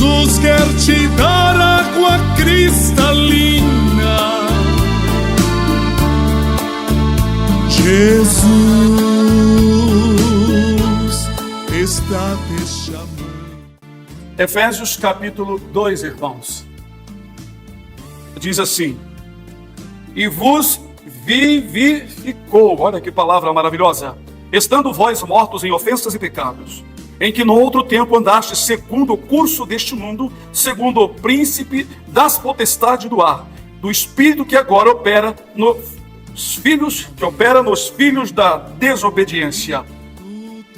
Jesus quer te dar água cristalina. Jesus está te chamando. Efésios capítulo 2, irmãos. Diz assim: e vos vivificou, olha que palavra maravilhosa, estando vós mortos em ofensas e pecados, em que no outro tempo andastes segundo o curso deste mundo, segundo o príncipe das potestades do ar, do espírito que agora opera nos filhos da desobediência,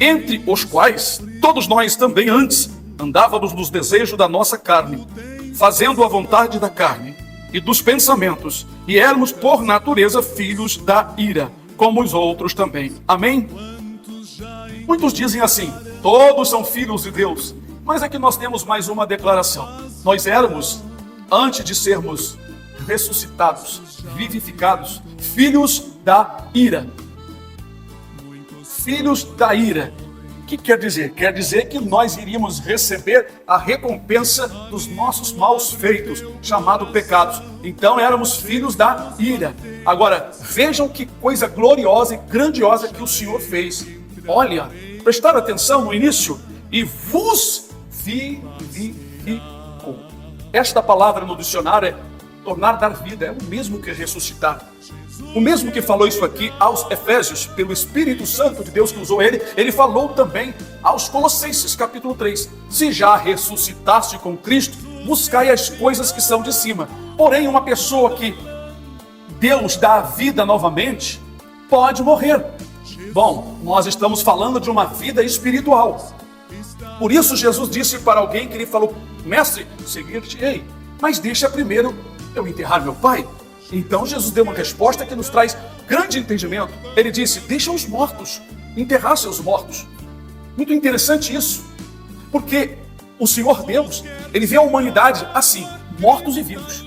entre os quais todos nós também antes andávamos nos desejos da nossa carne, fazendo a vontade da carne e dos pensamentos, e éramos por natureza filhos da ira, como os outros também. Amém? Muitos dizem assim: todos são filhos de Deus. Mas aqui nós temos mais uma declaração. Nós éramos, antes de sermos ressuscitados, vivificados, filhos da ira. Filhos da ira. O que quer dizer? Quer dizer que nós iríamos receber a recompensa dos nossos maus feitos, chamado pecados. Então éramos filhos da ira. Agora, vejam que coisa gloriosa e grandiosa que o Senhor fez. Olha, prestaram atenção no início? E vos vivificou. Esta palavra no dicionário é tornar dar vida, é o mesmo que ressuscitar. O mesmo que falou isso aqui aos Efésios, pelo Espírito Santo de Deus que usou ele falou também aos Colossenses, capítulo 3. Se já ressuscitaste com Cristo, buscai as coisas que são de cima. Porém, uma pessoa que Deus dá a vida novamente, pode morrer. Bom, nós estamos falando de uma vida espiritual. Por isso Jesus disse para alguém que ele falou: mestre, seguir-te-ei, mas deixa primeiro eu enterrar meu pai. Então Jesus deu uma resposta que nos traz grande entendimento. Ele disse: deixa os mortos enterrar seus mortos. Muito interessante isso, porque o Senhor Deus, ele vê a humanidade assim, mortos e vivos.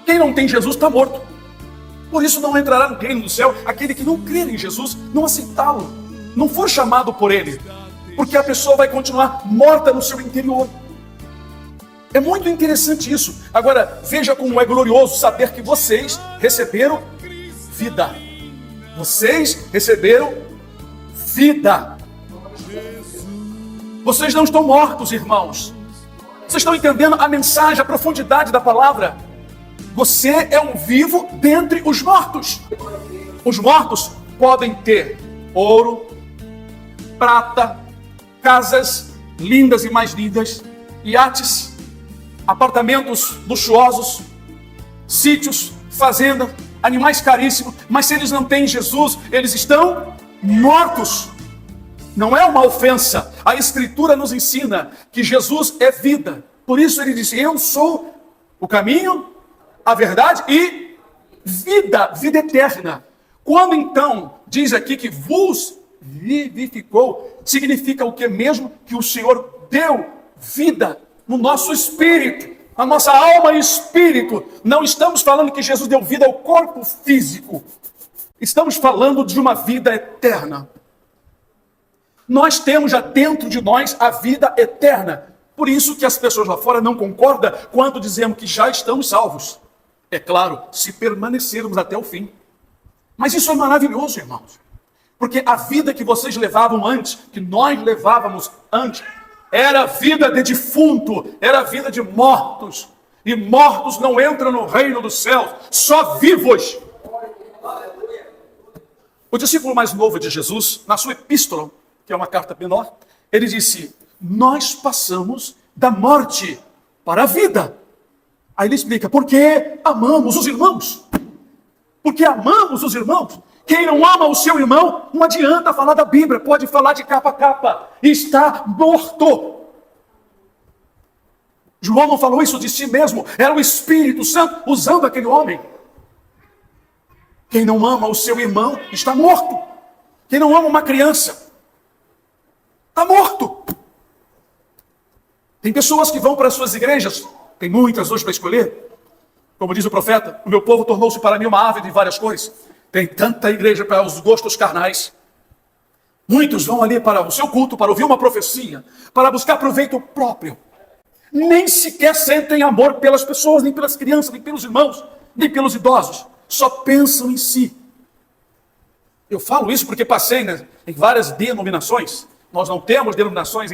Quem não tem Jesus está morto. Por isso não entrará no reino do céu aquele que não crer em Jesus, não aceitá-lo, não for chamado por ele, porque a pessoa vai continuar morta no seu interior. É muito interessante isso. Agora, veja como é glorioso saber que vocês receberam vida. Vocês receberam vida. Vocês não estão mortos, irmãos. Vocês estão entendendo a mensagem, a profundidade da palavra? Você é um vivo dentre os mortos. Os mortos podem ter ouro, prata, casas lindas e mais lindas, iates, apartamentos luxuosos, sítios, fazenda, animais caríssimos, mas se eles não têm Jesus, eles estão mortos. Não é uma ofensa. A Escritura nos ensina que Jesus é vida. Por isso ele disse: eu sou o caminho, a verdade e vida eterna. Quando então diz aqui que vos vivificou, significa o que mesmo? Que o Senhor deu vida no nosso espírito, na nossa alma e espírito. Não estamos falando que Jesus deu vida ao corpo físico. Estamos falando de uma vida eterna. Nós temos já dentro de nós a vida eterna. Por isso que as pessoas lá fora não concordam quando dizemos que já estamos salvos. É claro, se permanecermos até o fim. Mas isso é maravilhoso, irmãos. Porque a vida que vocês levavam antes, que nós levávamos antes, era vida de defunto, era vida de mortos. E mortos não entram no reino dos céus, só vivos. O discípulo mais novo de Jesus, na sua epístola, que é uma carta menor, ele disse: nós passamos da morte para a vida. Aí ele explica: porque amamos os irmãos. Porque amamos os irmãos. Quem não ama o seu irmão, não adianta falar da Bíblia, pode falar de capa a capa, está morto. João não falou isso de si mesmo, era o Espírito Santo usando aquele homem. Quem não ama o seu irmão está morto. Quem não ama uma criança está morto. Tem pessoas que vão para as suas igrejas, tem muitas hoje para escolher. Como diz o profeta: o meu povo tornou-se para mim uma árvore de várias cores. Tem tanta igreja para os gostos carnais. Muitos vão ali para o seu culto, para ouvir uma profecia, para buscar proveito próprio. nem sequer sentem amor pelas pessoas, nem pelas crianças, nem pelos irmãos, nem pelos idosos. Só pensam em si. Eu falo isso porque passei, né, em várias denominações. Nós não temos denominações,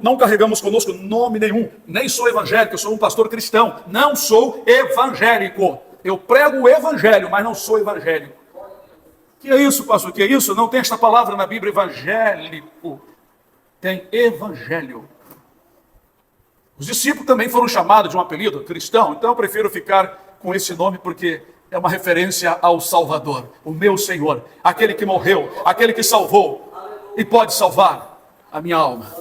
não carregamos conosco nome nenhum. Nem sou evangélico, eu sou um pastor cristão. Não sou evangélico. Eu prego o evangelho, mas não sou evangélico. Que é isso, pastor? Que é isso? Não tem esta palavra na Bíblia, evangélico. Tem evangelho. Os discípulos também foram chamados de um apelido, cristão. Então eu prefiro ficar com esse nome porque é uma referência ao Salvador, o meu Senhor, aquele que morreu, aquele que salvou e pode salvar a minha alma.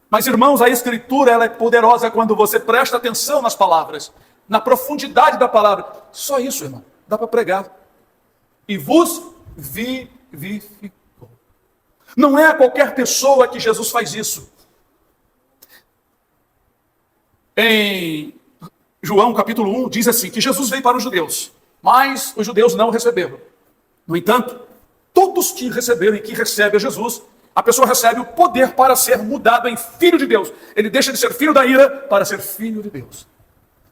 Mas, irmãos, a Escritura ela é poderosa quando você presta atenção nas palavras, na profundidade da palavra. Só isso, irmão, dá para pregar. E vos vivificou. Não é a qualquer pessoa que Jesus faz isso. Em João capítulo 1 diz assim, que Jesus veio para os judeus, mas os judeus não o receberam. No entanto, todos que receberam e que recebem a Jesus, a pessoa recebe o poder para ser mudado em filho de Deus. Ele deixa de ser filho da ira para ser filho de Deus.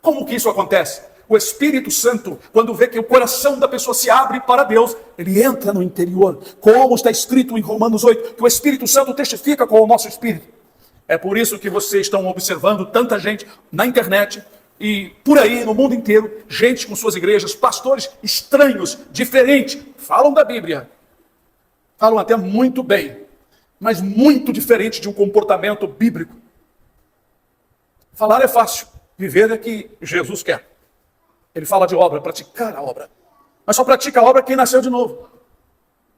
Como que isso acontece? O Espírito Santo, quando vê que o coração da pessoa se abre para Deus, ele entra no interior. Como está escrito em Romanos 8, que o Espírito Santo testifica com o nosso espírito. É por isso que vocês estão observando tanta gente na internet e por aí no mundo inteiro, gente com suas igrejas, pastores estranhos, diferentes, falam da Bíblia. Falam até muito bem, mas muito diferente de um comportamento bíblico. Falar é fácil, viver é que Jesus quer. Ele fala de obra, praticar a obra. Mas só pratica a obra quem nasceu de novo.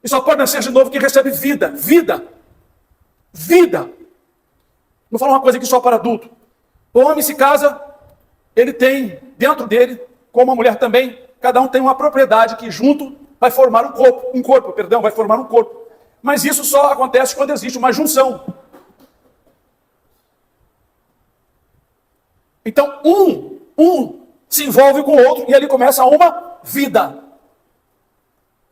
E só pode nascer de novo quem recebe vida. Vida. Vida. Vou falar uma coisa aqui só para adulto. O homem se casa, ele tem dentro dele, como a mulher também, cada um tem uma propriedade que junto vai formar um corpo, vai formar um corpo. Mas isso só acontece quando existe uma junção. Então, um se envolve com o outro e ali começa uma vida.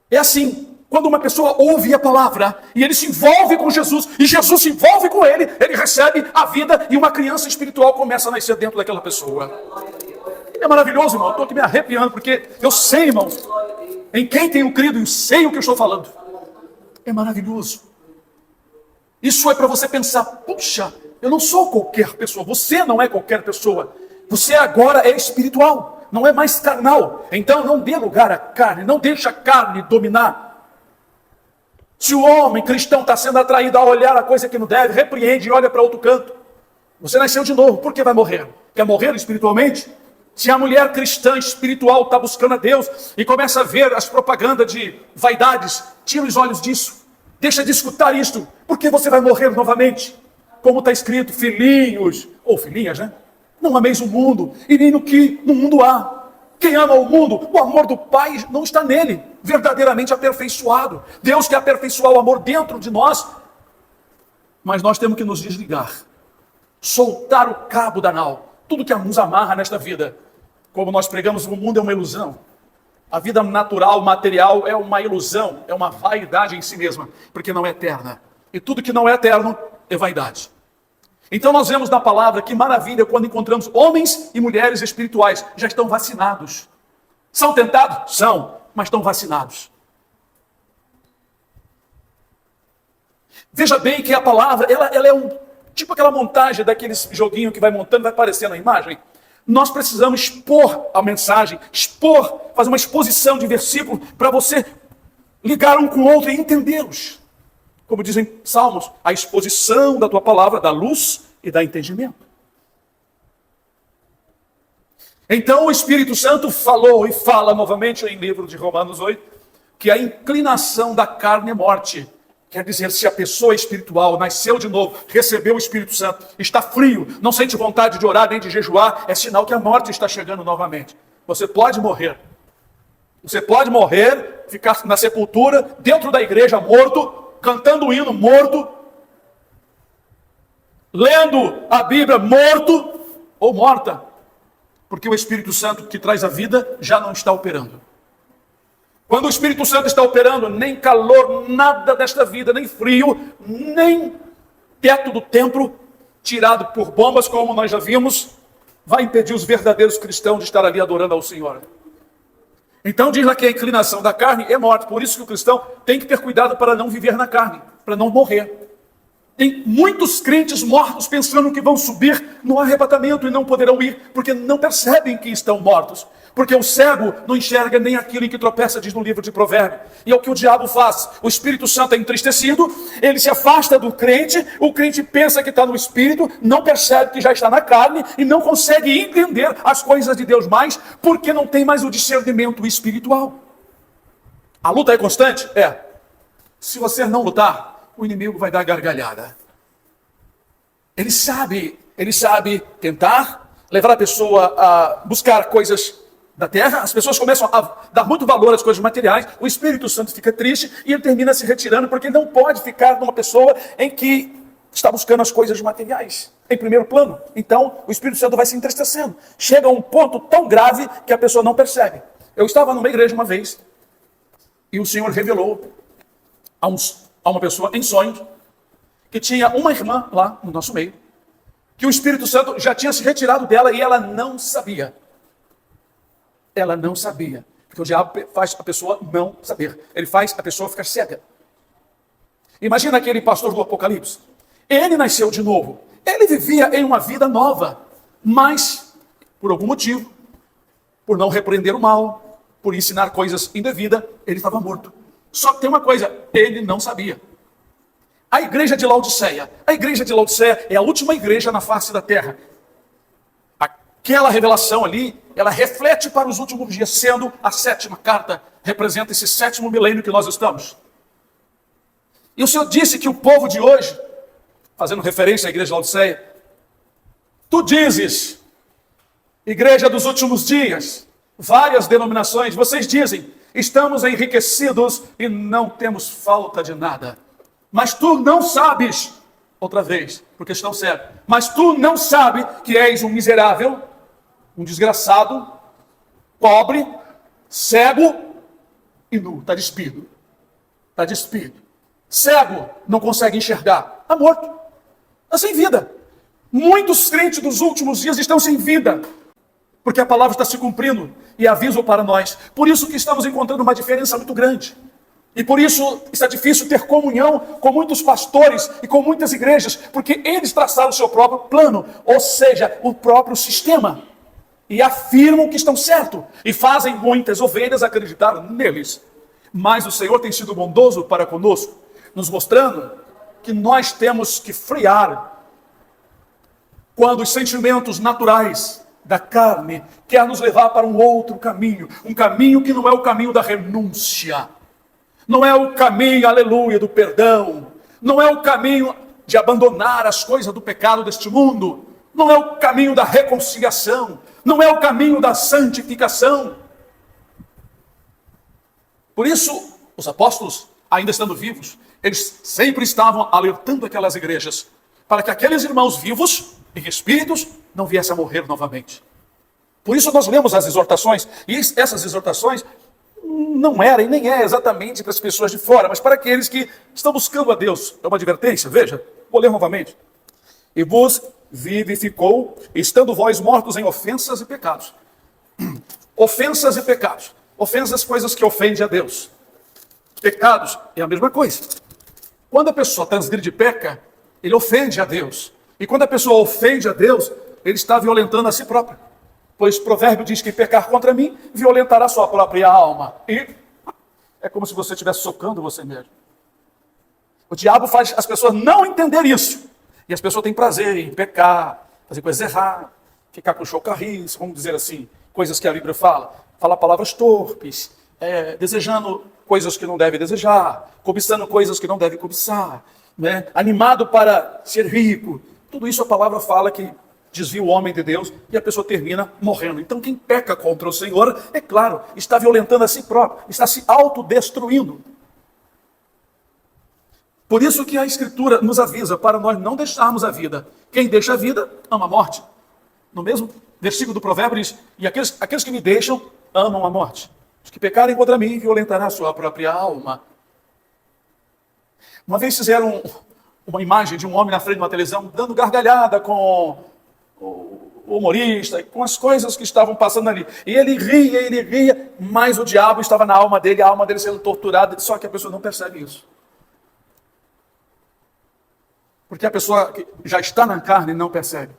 É assim. Quando uma pessoa ouve a palavra e ele se envolve com Jesus e Jesus se envolve com ele, ele recebe a vida e uma criança espiritual começa a nascer dentro daquela pessoa. É maravilhoso, irmão. Eu estou aqui me arrepiando porque eu sei, irmãos, em quem tenho crido e sei o que eu estou falando. É maravilhoso. Isso é para você pensar, puxa, eu não sou qualquer pessoa. Você não é qualquer pessoa. Você agora é espiritual, não é mais carnal. Então não dê lugar à carne, não deixe a carne dominar. Se o homem cristão está sendo atraído a olhar a coisa que não deve, repreende e olha para outro canto. Você nasceu de novo, por que vai morrer? Quer morrer espiritualmente? Se a mulher cristã espiritual está buscando a Deus e começa a ver as propagandas de vaidades, tira os olhos disso. Deixa de escutar isto, porque você vai morrer novamente. Como está escrito, filhinhos, ou filhinhas, né? Não ameis o mundo, e nem no que no mundo há. Quem ama o mundo, o amor do Pai não está nele, verdadeiramente aperfeiçoado. Deus quer aperfeiçoar o amor dentro de nós, mas nós temos que nos desligar, soltar o cabo da nau, tudo que nos amarra nesta vida. Como nós pregamos, o mundo é uma ilusão. A vida natural, material, é uma ilusão, é uma vaidade em si mesma, porque não é eterna. E tudo que não é eterno é vaidade. Então nós vemos na palavra que maravilha quando encontramos homens e mulheres espirituais, já estão vacinados. São tentados? São, mas estão vacinados. Veja bem que a palavra, ela é tipo aquela montagem daqueles joguinho que vai montando, vai aparecendo a imagem. Nós precisamos expor a mensagem, fazer uma exposição de versículos para você ligar um com o outro e entendê-los. Como dizem Salmos, a exposição da tua palavra dá luz e dá entendimento. Então o Espírito Santo falou e fala novamente em livro de Romanos 8, que a inclinação da carne é morte. Quer dizer, se a pessoa espiritual nasceu de novo, recebeu o Espírito Santo, está frio, não sente vontade de orar nem de jejuar, é sinal que a morte está chegando novamente. Você pode morrer. Você pode morrer, ficar na sepultura, dentro da igreja morto, cantando o hino morto, lendo a Bíblia morto ou morta, porque o Espírito Santo que traz a vida já não está operando. Quando o Espírito Santo está operando, nem calor, nada desta vida, nem frio, nem teto do templo tirado por bombas, como nós já vimos, vai impedir os verdadeiros cristãos de estar ali adorando ao Senhor. Então diz lá que a inclinação da carne é morte. Por isso que o cristão tem que ter cuidado para não viver na carne, para não morrer. Tem muitos crentes mortos pensando que vão subir no arrebatamento e não poderão ir, porque não percebem que estão mortos. Porque o cego não enxerga nem aquilo em que tropeça, diz no livro de Provérbios. E é o que o diabo faz. O Espírito Santo é entristecido, ele se afasta do crente, o crente pensa que está no Espírito, não percebe que já está na carne e não consegue entender as coisas de Deus mais, porque não tem mais o discernimento espiritual. A luta é constante? É. Se você não lutar, o inimigo vai dar gargalhada. Ele sabe tentar levar a pessoa a buscar coisas da terra. As pessoas começam a dar muito valor às coisas materiais, o Espírito Santo fica triste e ele termina se retirando, porque ele não pode ficar numa pessoa em que está buscando as coisas materiais em primeiro plano. Então o Espírito Santo vai se entristecendo, chega a um ponto tão grave que a pessoa não percebe. Eu estava numa igreja uma vez e o Senhor revelou a uma pessoa em sonhos que tinha uma irmã lá no nosso meio, que o Espírito Santo já tinha se retirado dela e ela não sabia. Ela não sabia. Porque o diabo faz a pessoa não saber. Ele faz a pessoa ficar cega. Imagina aquele pastor do Apocalipse. Ele nasceu de novo. Ele vivia em uma vida nova. Mas, por algum motivo, por não repreender o mal, por ensinar coisas indevidas, ele estava morto. Só que tem uma coisa, ele não sabia. A igreja de Laodiceia é a última igreja na face da terra. Aquela revelação ali, ela reflete para os últimos dias, sendo a 7ª carta, representa esse 7º milênio que nós estamos. E o Senhor disse que o povo de hoje, fazendo referência à igreja de Laodiceia, tu dizes, igreja dos últimos dias, várias denominações, vocês dizem, estamos enriquecidos e não temos falta de nada. Mas tu não sabes, outra vez, porque estão cegos, mas tu não sabes que és um miserável, um desgraçado, pobre, cego e nu. Está despido. Está despido. Cego, não consegue enxergar. Está morto. Está sem vida. Muitos crentes dos últimos dias estão sem vida, porque a palavra está se cumprindo e aviso para nós. Por isso que estamos encontrando uma diferença muito grande. E por isso está difícil ter comunhão com muitos pastores e com muitas igrejas, porque eles traçaram o seu próprio plano, ou seja, o próprio sistema. E afirmam que estão certos, e fazem muitas ovelhas acreditar neles. Mas o Senhor tem sido bondoso para conosco, nos mostrando que nós temos que frear quando os sentimentos naturais da carne querem nos levar para um outro caminho, um caminho que não é o caminho da renúncia, não é o caminho, aleluia, do perdão, não é o caminho de abandonar as coisas do pecado deste mundo, não é o caminho da reconciliação, não é o caminho da santificação. Por isso, os apóstolos, ainda estando vivos, eles sempre estavam alertando aquelas igrejas, para que aqueles irmãos vivos, em espíritos, não viessem a morrer novamente. Por isso nós lemos as exortações, e essas exortações não era e nem é exatamente para as pessoas de fora, mas para aqueles que estão buscando a Deus. É uma advertência, veja, vou ler novamente. E vos vivificou, estando vós mortos em ofensas e pecados. Ofensas e pecados. Ofensas, coisas que ofendem a Deus. Pecados é a mesma coisa. Quando a pessoa transgride e peca, ele ofende a Deus. E quando a pessoa ofende a Deus, ele está violentando a si próprio. Pois o provérbio diz que pecar contra mim, violentará sua própria alma. E é como se você estivesse socando você mesmo. O diabo faz as pessoas não entender isso. E as pessoas têm prazer em pecar, fazer coisas erradas, ficar com chocarris, vamos dizer assim, coisas que a Bíblia fala. Falar palavras torpes, desejando coisas que não deve desejar, cobiçando coisas que não deve cobiçar, né? Animado para ser rico. Tudo isso a palavra fala que desvia o homem de Deus e a pessoa termina morrendo. Então quem peca contra o Senhor, é claro, está violentando a si próprio, está se autodestruindo. Por isso que a Escritura nos avisa para nós não deixarmos a vida. Quem deixa a vida, ama a morte. No mesmo versículo do provérbio diz, e aqueles que me deixam, amam a morte. Os que pecarem contra mim, violentará a sua própria alma. Uma vez fizeram uma imagem de um homem na frente de uma televisão dando gargalhada com o humorista, com as coisas que estavam passando ali. E ele ria, mas o diabo estava na alma dele, a alma dele sendo torturada, só que a pessoa não percebe isso. Porque a pessoa que já está na carne não percebe.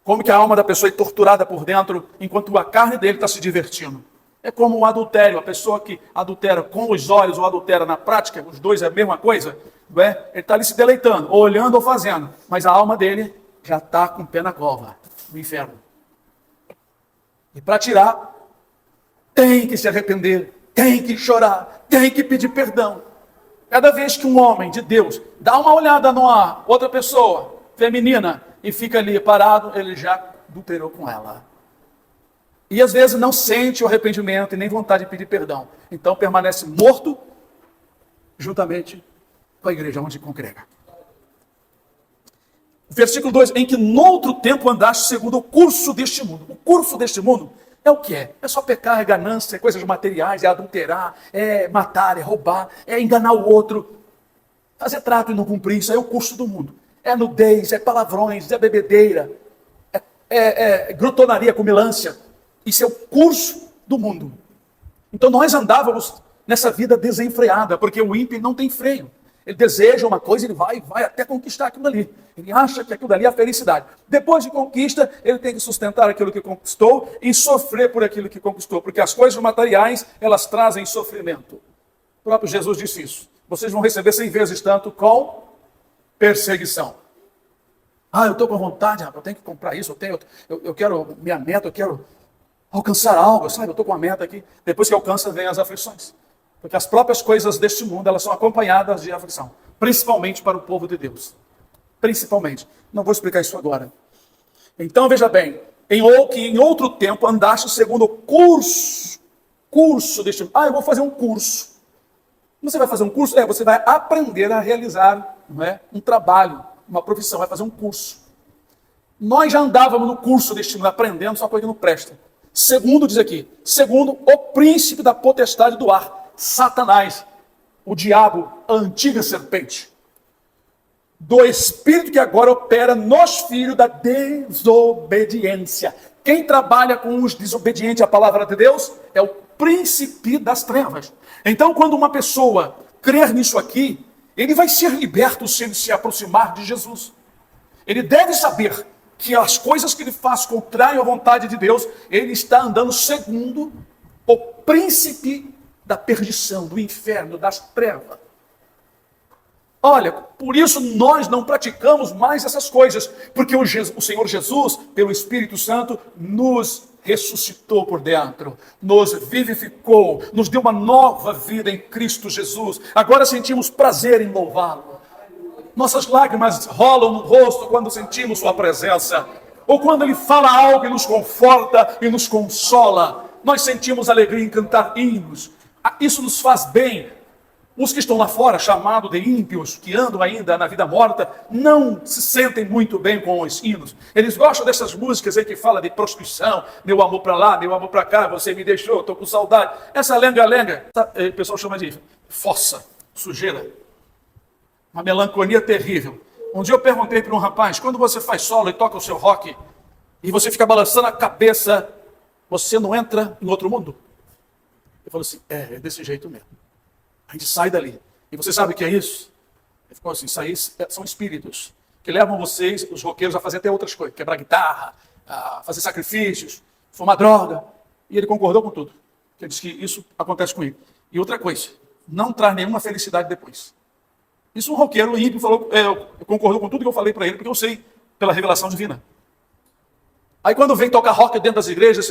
Como que a alma da pessoa é torturada por dentro, enquanto a carne dele está se divertindo. É como o adultério, a pessoa que adultera com os olhos ou adultera na prática, os dois é a mesma coisa, não é? Ele está ali se deleitando, ou olhando ou fazendo, mas a alma dele já está com o pé na cova, no inferno. E para tirar, tem que se arrepender, tem que chorar, tem que pedir perdão. Cada vez que um homem de Deus dá uma olhada numa outra pessoa feminina e fica ali parado, ele já adulterou com ela. E às vezes não sente o arrependimento e nem vontade de pedir perdão. Então permanece morto juntamente com a igreja onde congrega. Versículo 2, em que noutro tempo andaste segundo o curso deste mundo. O curso deste mundo é o que é? É só pecar, é ganância, é coisas materiais, é adulterar, é matar, é roubar, é enganar o outro, fazer trato e não cumprir. Isso aí é o curso do mundo. É nudez, é palavrões, é bebedeira, é glutonaria, comilância. Isso é o curso do mundo. Então nós andávamos nessa vida desenfreada, porque o ímpio não tem freio. Ele deseja uma coisa, ele vai até conquistar aquilo ali. Ele acha que aquilo dali é a felicidade. Depois de conquista, ele tem que sustentar aquilo que conquistou e sofrer por aquilo que conquistou, porque as coisas materiais, elas trazem sofrimento. O próprio Jesus disse isso. Vocês vão receber 100 vezes tanto com perseguição. Eu estou com vontade, eu tenho que comprar isso, eu quero minha meta, eu quero alcançar algo, sabe? Eu estou com uma meta aqui. Depois que alcança, vem as aflições. Porque as próprias coisas deste mundo, elas são acompanhadas de aflição. Principalmente para o povo de Deus. Principalmente. Não vou explicar isso agora. Então, veja bem. Em outro tempo andaste segundo o curso deste mundo. Eu vou fazer um curso. Você vai fazer um curso? Você vai aprender a realizar, não é? Um trabalho, uma profissão. Vai fazer um curso. Nós já andávamos no curso deste mundo, aprendendo, só coisa que não presta. Segundo, diz aqui, segundo o príncipe da potestade do ar, Satanás, o diabo, a antiga serpente, do espírito que agora opera nos filhos da desobediência. Quem trabalha com os desobedientes à palavra de Deus é o príncipe das trevas. Então, quando uma pessoa crer nisso aqui, ele vai ser liberto se ele se aproximar de Jesus. Ele deve saber que as coisas que ele faz contrário à vontade de Deus, ele está andando segundo o príncipe da perdição, do inferno, das trevas. Olha, por isso nós não praticamos mais essas coisas, porque o Senhor Jesus, pelo Espírito Santo, nos ressuscitou por dentro, nos vivificou, nos deu uma nova vida em Cristo Jesus. Agora sentimos prazer em louvá-lo. Nossas lágrimas rolam no rosto quando sentimos sua presença. Ou quando ele fala algo e nos conforta e nos consola. Nós sentimos alegria em cantar hinos. Isso nos faz bem. Os que estão lá fora, chamados de ímpios, que andam ainda na vida morta, não se sentem muito bem com os hinos. Eles gostam dessas músicas aí que falam de prostituição, meu amor para lá, meu amor para cá, você me deixou, estou com saudade. Essa lenga-lenga, o pessoal chama de fossa, sujeira. Uma melancolia terrível. Um dia eu perguntei para um rapaz, quando você faz solo e toca o seu rock, e você fica balançando a cabeça, você não entra em outro mundo? Ele falou assim, é desse jeito mesmo. A gente sai dali. E você sabe o que é isso? Ele ficou assim, isso aí são espíritos que levam vocês, os roqueiros, a fazer até outras coisas. Quebrar guitarra, a fazer sacrifícios, fumar droga. E ele concordou com tudo. Ele disse que isso acontece comigo. E outra coisa, não traz nenhuma felicidade depois. Isso um roqueiro ímpio falou, concordou com tudo que eu falei para ele, porque eu sei pela revelação divina. Aí quando vem tocar rock dentro das igrejas,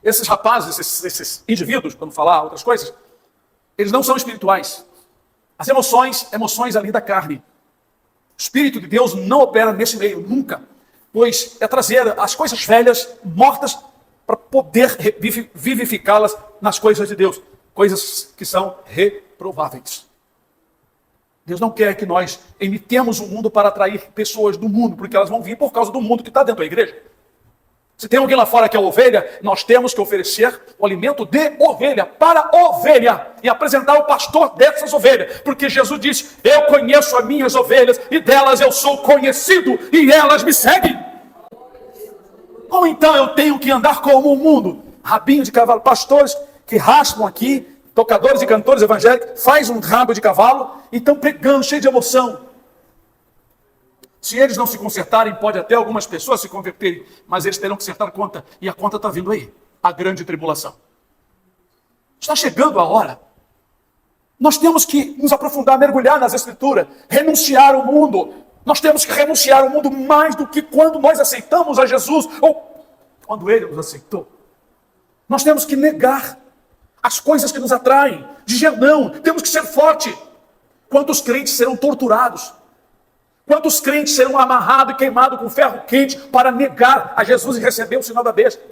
esses rapazes, esses indivíduos, para não falar outras coisas, eles não são espirituais. As emoções ali da carne. O Espírito de Deus não opera nesse meio, nunca. Pois é trazer as coisas velhas, mortas, para poder vivificá-las nas coisas de Deus. Coisas que são reprováveis. Deus não quer que nós imitemos o mundo para atrair pessoas do mundo, porque elas vão vir por causa do mundo que está dentro da igreja. Se tem alguém lá fora que é ovelha, nós temos que oferecer o alimento de ovelha para a ovelha e apresentar o pastor dessas ovelhas, porque Jesus disse: eu conheço as minhas ovelhas e delas eu sou conhecido e elas me seguem. Ou então eu tenho que andar como o mundo? Rabinho de cavalo, pastores que raspam aqui, tocadores e cantores evangélicos, faz um rabo de cavalo e estão pregando, cheio de emoção. Se eles não se consertarem, pode até algumas pessoas se converterem, mas eles terão que acertar a conta, e a conta está vindo aí, a grande tribulação. Está chegando a hora. Nós temos que nos aprofundar, mergulhar nas Escrituras, renunciar ao mundo. Nós temos que renunciar ao mundo mais do que quando nós aceitamos a Jesus, ou quando Ele nos aceitou. Nós temos que negar as coisas que nos atraem, dizer não, temos que ser forte. Quantos crentes serão torturados? Quantos crentes serão amarrados e queimados com ferro quente para negar a Jesus e receber o sinal da besta?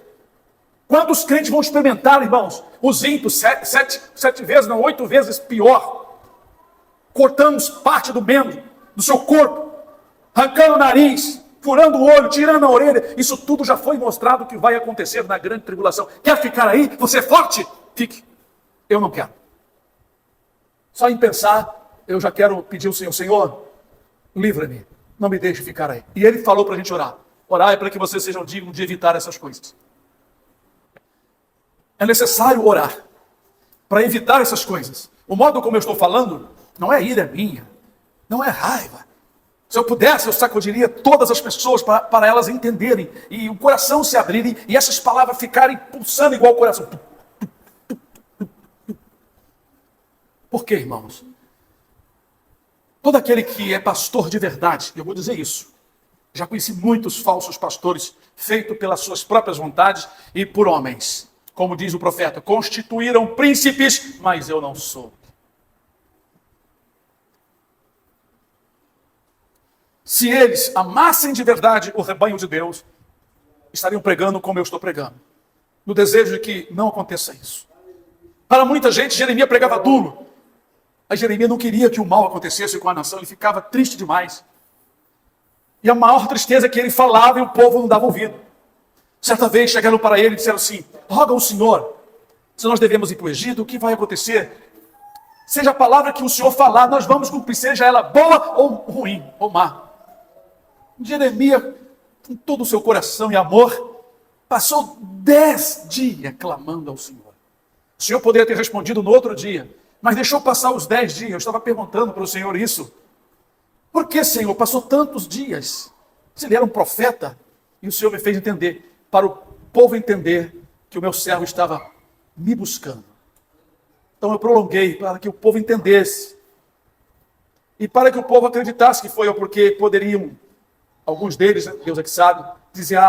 Quantos crentes vão experimentar, irmãos, os ímpios sete vezes, não, 8 vezes pior? Cortamos parte do membro, do seu corpo, arrancando o nariz, furando o olho, tirando a orelha. Isso tudo já foi mostrado que vai acontecer na grande tribulação. Quer ficar aí? Você é forte? Fique. Eu não quero. Só em pensar, eu já quero pedir ao Senhor: Senhor, livra-me, não me deixe ficar aí. E Ele falou para a gente orar. Orar é para que vocês sejam dignos de evitar essas coisas. É necessário orar para evitar essas coisas. O modo como eu estou falando não é ira minha, não é raiva. Se eu pudesse, eu sacudiria todas as pessoas para elas entenderem e o coração se abrirem e essas palavras ficarem pulsando igual o coração. Por quê, irmãos? Todo aquele que é pastor de verdade, eu vou dizer isso, já conheci muitos falsos pastores, feitos pelas suas próprias vontades e por homens. Como diz o profeta, constituíram príncipes, mas eu não sou. Se eles amassem de verdade o rebanho de Deus, estariam pregando como eu estou pregando, no desejo de que não aconteça isso. Para muita gente, Jeremias pregava duro. Mas Jeremias não queria que o mal acontecesse com a nação, ele ficava triste demais. E a maior tristeza é que ele falava e o povo não dava ouvido. Certa vez chegaram para ele e disseram assim: roga ao Senhor, se nós devemos ir para o Egito, o que vai acontecer? Seja a palavra que o Senhor falar, nós vamos cumprir, seja ela boa ou ruim, ou má. Jeremias, com todo o seu coração e amor, passou 10 dias clamando ao Senhor. O Senhor poderia ter respondido no outro dia, mas deixou passar os 10 dias. Eu estava perguntando para o Senhor isso. Por que, Senhor, passou tantos dias? Se ele era um profeta, e o Senhor me fez entender, para o povo entender que o meu servo estava me buscando. Então eu prolonguei para que o povo entendesse. E para que o povo acreditasse que foi eu, porque poderiam, alguns deles, Deus é que sabe, dizer: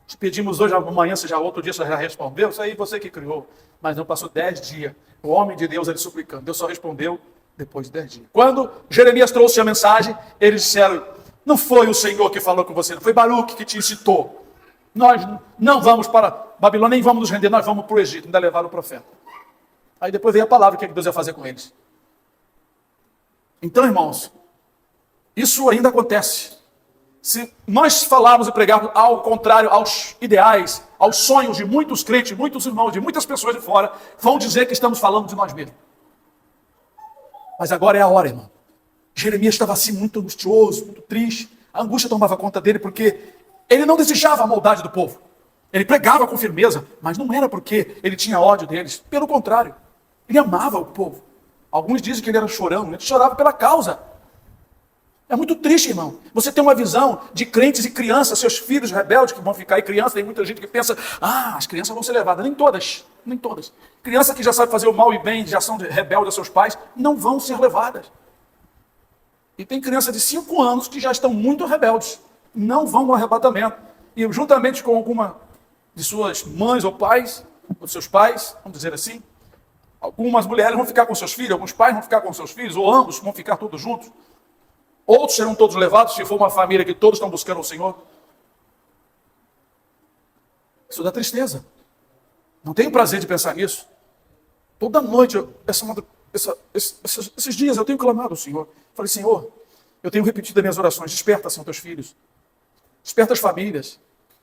te pedimos hoje, amanhã, seja outro dia, você já respondeu, isso aí você que criou. Mas não passou 10 dias. O homem de Deus, ele suplicando. Deus só respondeu depois de 10 dias. Quando Jeremias trouxe a mensagem, eles disseram: não foi o Senhor que falou com você, não foi Baruque que te incitou. Nós não vamos para Babilônia, nem vamos nos render, nós vamos para o Egito, ainda levaram o profeta. Aí depois veio a palavra, o que Deus ia fazer com eles. Então, irmãos, isso ainda acontece. Se nós falarmos e pregarmos ao contrário aos ideais, aos sonhos de muitos crentes, muitos irmãos, de muitas pessoas de fora, vão dizer que estamos falando de nós mesmos. Mas agora é a hora, irmão. Jeremias estava assim muito angustioso, muito triste. A angústia tomava conta dele porque ele não desejava a maldade do povo. Ele pregava com firmeza, mas não era porque ele tinha ódio deles. Pelo contrário, ele amava o povo. Alguns dizem que ele era chorão, ele chorava pela causa. É muito triste, irmão. Você tem uma visão de crentes e crianças, seus filhos rebeldes que vão ficar aí. Criança, tem muita gente que pensa: as crianças vão ser levadas. Nem todas, nem todas. Criança que já sabe fazer o mal e bem, já são rebeldes aos seus pais, não vão ser levadas. E tem criança de 5 anos que já estão muito rebeldes. Não vão no arrebatamento. E juntamente com alguma de suas mães ou pais, ou seus pais, vamos dizer assim, algumas mulheres vão ficar com seus filhos, alguns pais vão ficar com seus filhos, ou ambos vão ficar todos juntos. Outros serão todos levados, se for uma família que todos estão buscando o Senhor. Isso dá tristeza. Não tenho prazer de pensar nisso. Toda noite, esses dias eu tenho clamado ao Senhor. Falei: Senhor, eu tenho repetido as minhas orações. Desperta, Senhor, teus filhos. Desperta as famílias.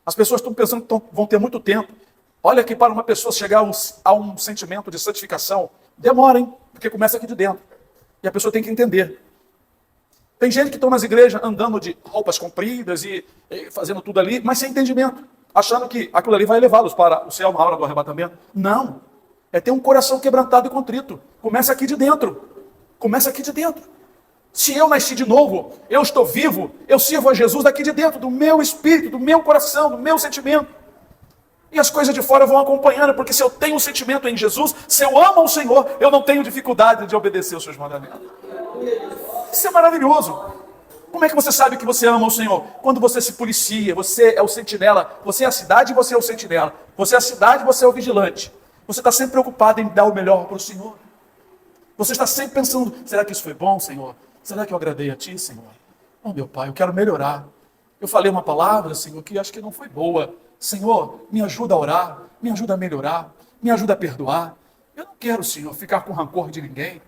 As pessoas estão pensando que vão ter muito tempo. Olha que para uma pessoa chegar a um sentimento de santificação, demora, hein? Porque começa aqui de dentro. E a pessoa tem que entender. Tem gente que está nas igrejas andando de roupas compridas e fazendo tudo ali, mas sem entendimento. Achando que aquilo ali vai levá-los para o céu na hora do arrebatamento. Não. É ter um coração quebrantado e contrito. Começa aqui de dentro. Começa aqui de dentro. Se eu nasci de novo, eu estou vivo, eu sirvo a Jesus daqui de dentro, do meu espírito, do meu coração, do meu sentimento. E as coisas de fora vão acompanhando, porque se eu tenho um sentimento em Jesus, se eu amo o Senhor, eu não tenho dificuldade de obedecer os seus mandamentos. Isso é maravilhoso. Como é que você sabe que você ama o Senhor? Quando você se policia, você é o sentinela, você é a cidade e você é o sentinela. Você é a cidade e você é o vigilante. Você está sempre preocupado em dar o melhor para o Senhor. Você está sempre pensando, será que isso foi bom, Senhor? Será que eu agradei a Ti, Senhor? Oh, meu Pai, eu quero melhorar. Eu falei uma palavra, Senhor, que acho que não foi boa. Senhor, me ajuda a orar, me ajuda a melhorar, me ajuda a perdoar. Eu não quero, Senhor, ficar com rancor de ninguém.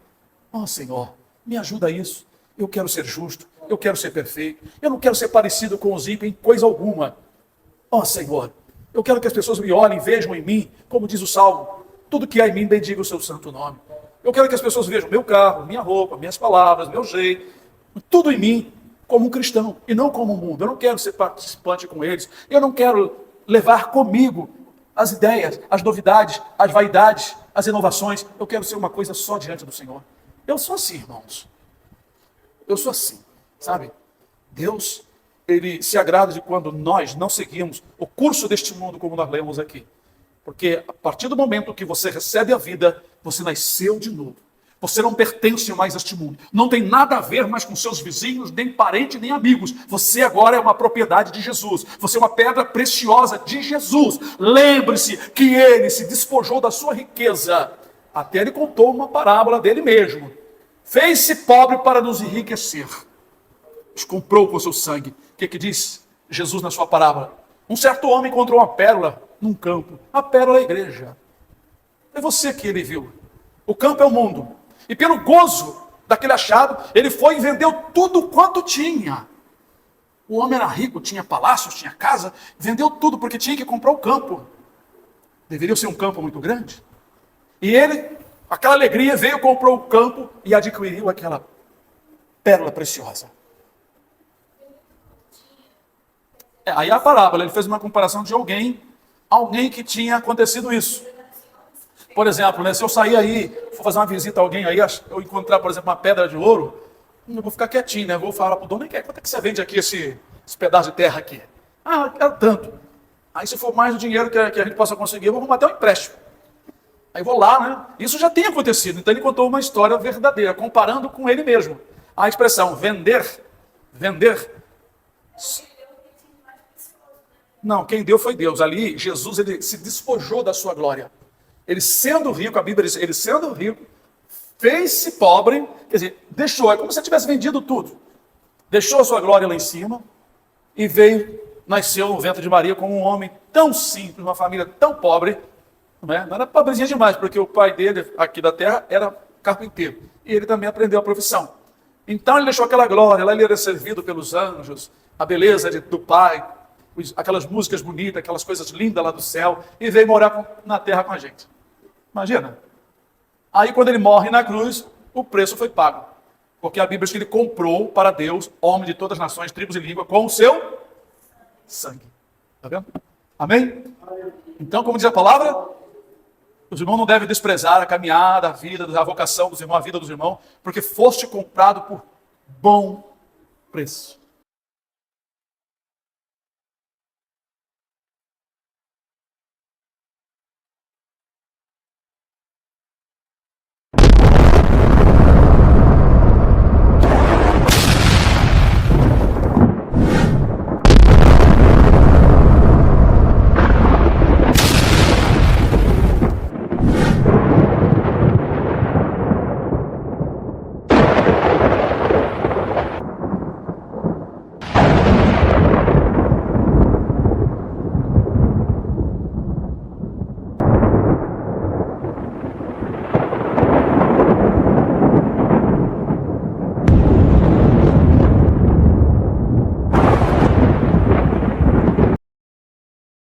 Oh, Senhor, me ajuda a isso. Eu quero ser justo, eu quero ser perfeito. Eu não quero ser parecido com os ímpios em coisa alguma. Oh, Senhor, eu quero que as pessoas me olhem, vejam em mim, como diz o Salmo, tudo que há em mim bendiga o seu santo nome. Eu quero que as pessoas vejam meu carro, minha roupa, minhas palavras, meu jeito, tudo em mim como um cristão e não como um mundo. Eu não quero ser participante com eles. Eu não quero levar comigo as ideias, as novidades, as vaidades, as inovações. Eu quero ser uma coisa só diante do Senhor. Eu sou assim, irmãos. Eu sou assim, sabe? Deus, Ele se agrada de quando nós não seguimos o curso deste mundo como nós lemos aqui. Porque a partir do momento que você recebe a vida, você nasceu de novo. Você não pertence mais a este mundo. Não tem nada a ver mais com seus vizinhos, nem parentes, nem amigos. Você agora é uma propriedade de Jesus. Você é uma pedra preciosa de Jesus. Lembre-se que Ele se despojou da sua riqueza. Até Ele contou uma parábola dele mesmo. Fez-se pobre para nos enriquecer. Nos comprou com o seu sangue. O que diz Jesus na sua parábola? Um certo homem encontrou uma pérola num campo. A pérola é a igreja. É você que ele viu. O campo é o mundo. E pelo gozo daquele achado, ele foi e vendeu tudo quanto tinha. O homem era rico, tinha palácios, tinha casa, vendeu tudo porque tinha que comprar o campo. Deveria ser um campo muito grande. E ele, aquela alegria, veio, comprou o campo e adquiriu aquela pérola preciosa. Aí a parábola, ele fez uma comparação de alguém que tinha acontecido isso. Por exemplo, né, se eu sair aí, for fazer uma visita a alguém aí, eu encontrar, por exemplo, uma pedra de ouro, eu vou ficar quietinho, né? Eu vou falar para o dono, quanto é que você vende aqui esse pedaço de terra aqui? Ah, eu quero tanto. Aí se for mais o dinheiro que a gente possa conseguir, eu vou arrumar até um empréstimo. Aí vou lá, né? Isso já tem acontecido. Então ele contou uma história verdadeira, comparando com ele mesmo. A expressão vender. Não, quem deu foi Deus. Ali, Jesus, ele se despojou da sua glória. Ele sendo rico, a Bíblia diz, ele sendo rico, fez-se pobre, quer dizer, deixou, é como se tivesse vendido tudo. Deixou a sua glória lá em cima e nasceu no ventre de Maria como um homem tão simples, uma família tão pobre, não era pobrezinha demais, porque o pai dele, aqui da terra, era carpinteiro. E ele também aprendeu a profissão. Então ele deixou aquela glória, lá ele era servido pelos anjos, a beleza do pai, aquelas músicas bonitas, aquelas coisas lindas lá do céu, e veio morar na terra com a gente. Imagina. Aí quando ele morre na cruz, o preço foi pago. Porque a Bíblia diz que ele comprou para Deus, homem de todas as nações, tribos e línguas, com o seu sangue. Está vendo? Amém? Então, como diz a palavra, os irmãos não devem desprezar a caminhada, a vida, a vocação dos irmãos, a vida dos irmãos, porque foste comprado por bom preço.